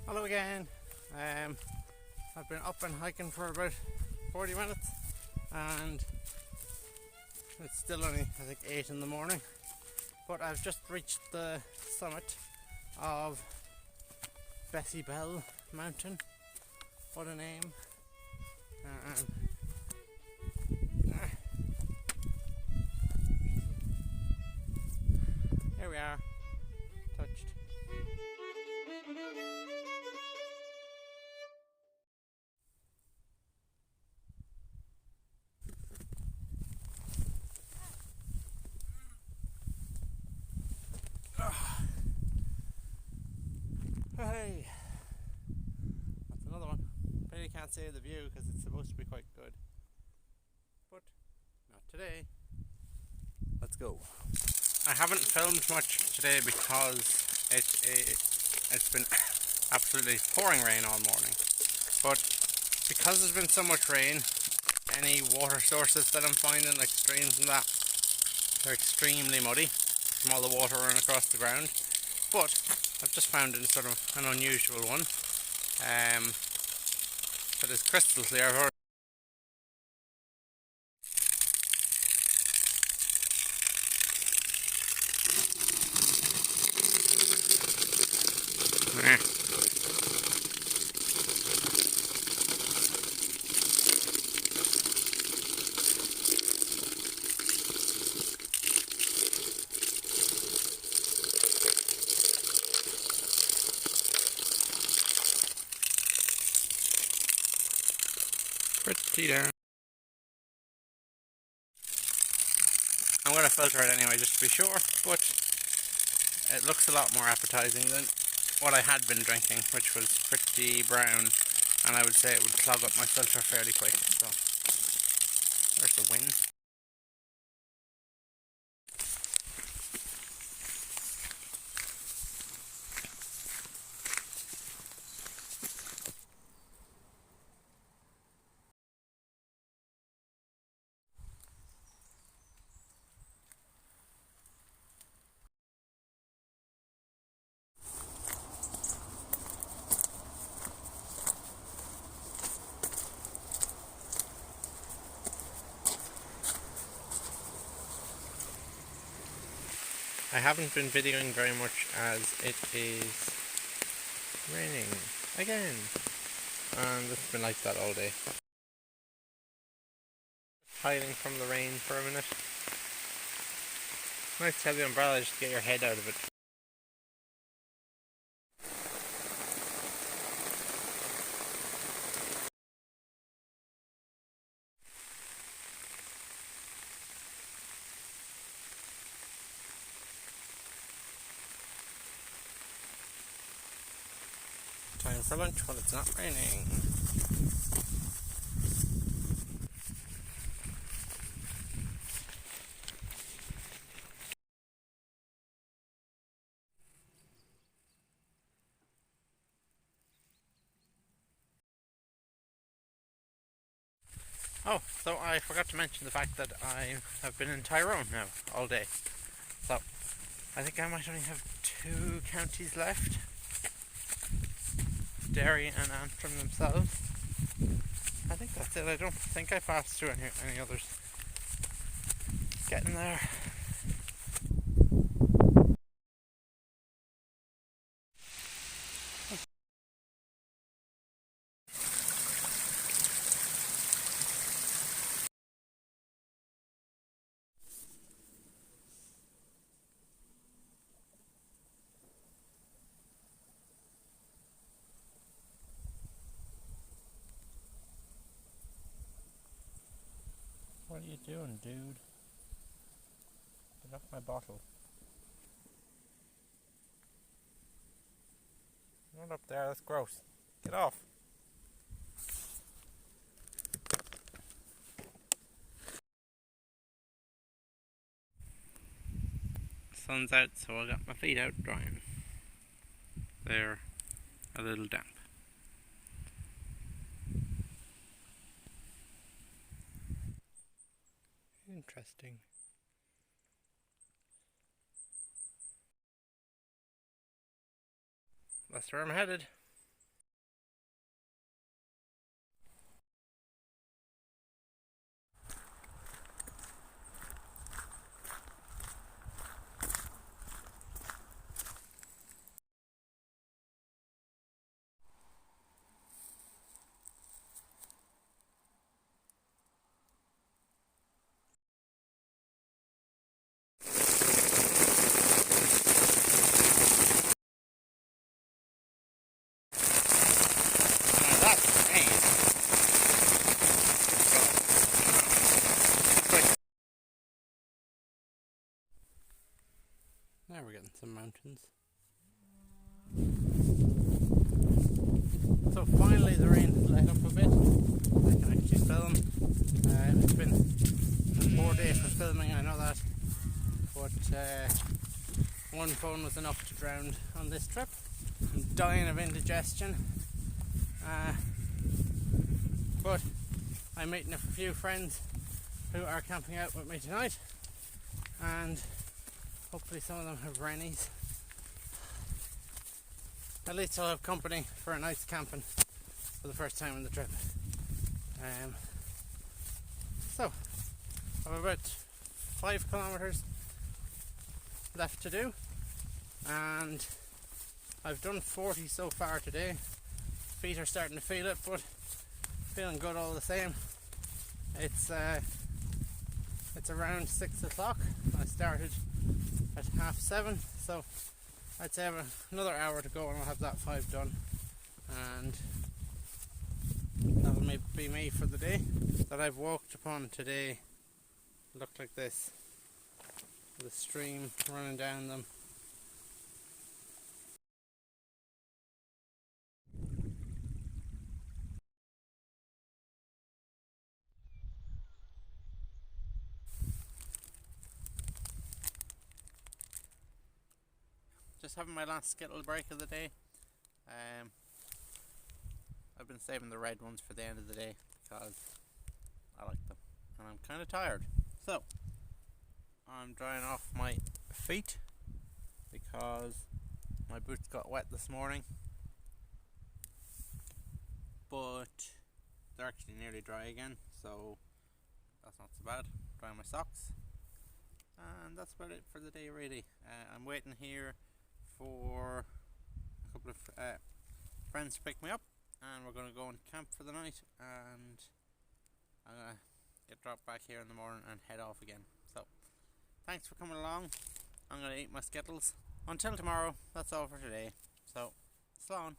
Hello again. I've been up and hiking for about 40 minutes and it's still only I think 8 in the morning, but I've just reached the summit of Bessie Bell Mountain. What a name. Here we are, touched. Hey, that's another one. Pity can't see the view because it's supposed to be quite good, but not today. Let's go. I haven't filmed much today because it's been absolutely pouring rain all morning. But because there's been so much rain, any water sources that I'm finding, like streams and that, they're extremely muddy from all the water running across the ground. But I've just found it sort of an unusual one. That is crystal clear. Pretty down. I'm going to filter it anyway just to be sure, but it looks a lot more appetizing than what I had been drinking, which was pretty brown, and I would say it would clog up my filter fairly quick. So there's the wind. I haven't been videoing very much as it is raining again, and it's been like that all day. Hiding from the rain for a minute. It's nice to have the umbrella just to get your head out of it. Time for lunch when it's not raining. Oh, so I forgot to mention the fact that I have been in Tyrone now all day. So I think I might only have 2 counties left. Derry and Antrim themselves. I think that's it. I don't think I passed through any others. Getting there. What are you doing, dude? Get off my bottle. Not up there, that's gross. Get off. Sun's out, so I got my feet out drying. They're a little damp. Interesting. That's where I'm headed. Now we're getting some mountains. So finally the rain has let up a bit. I can actually film. It's been a poor day for filming, I know that. But one phone was enough to drown on this trip. I'm dying of indigestion. But I'm meeting a few friends who are camping out with me tonight. And hopefully some of them have rennies. At least I'll have company for a night's camping for the first time on the trip. So, I have about 5 kilometres left to do, and I've done 40 so far today. Feet are starting to feel it, but feeling good all the same. It's around 6 o'clock. I started at 7:30, so I'd say I have another hour to go and I'll have that 5 done, and that'll be me for the day. That I've walked upon today look like this, with a stream running down them. Just having my last skittle break of the day. I've been saving the red ones for the end of the day because I like them and I'm kind of tired. So I'm drying off my feet because my boots got wet this morning, but they're actually nearly dry again, so that's not so bad. Drying my socks, and that's about it for the day really. I'm waiting here for a couple of friends to pick me up, and we're going to go and camp for the night, and I'm going to get dropped back here in the morning and head off again. So thanks for coming along. I'm going to eat my skittles. Until tomorrow, that's all for today. So, slán.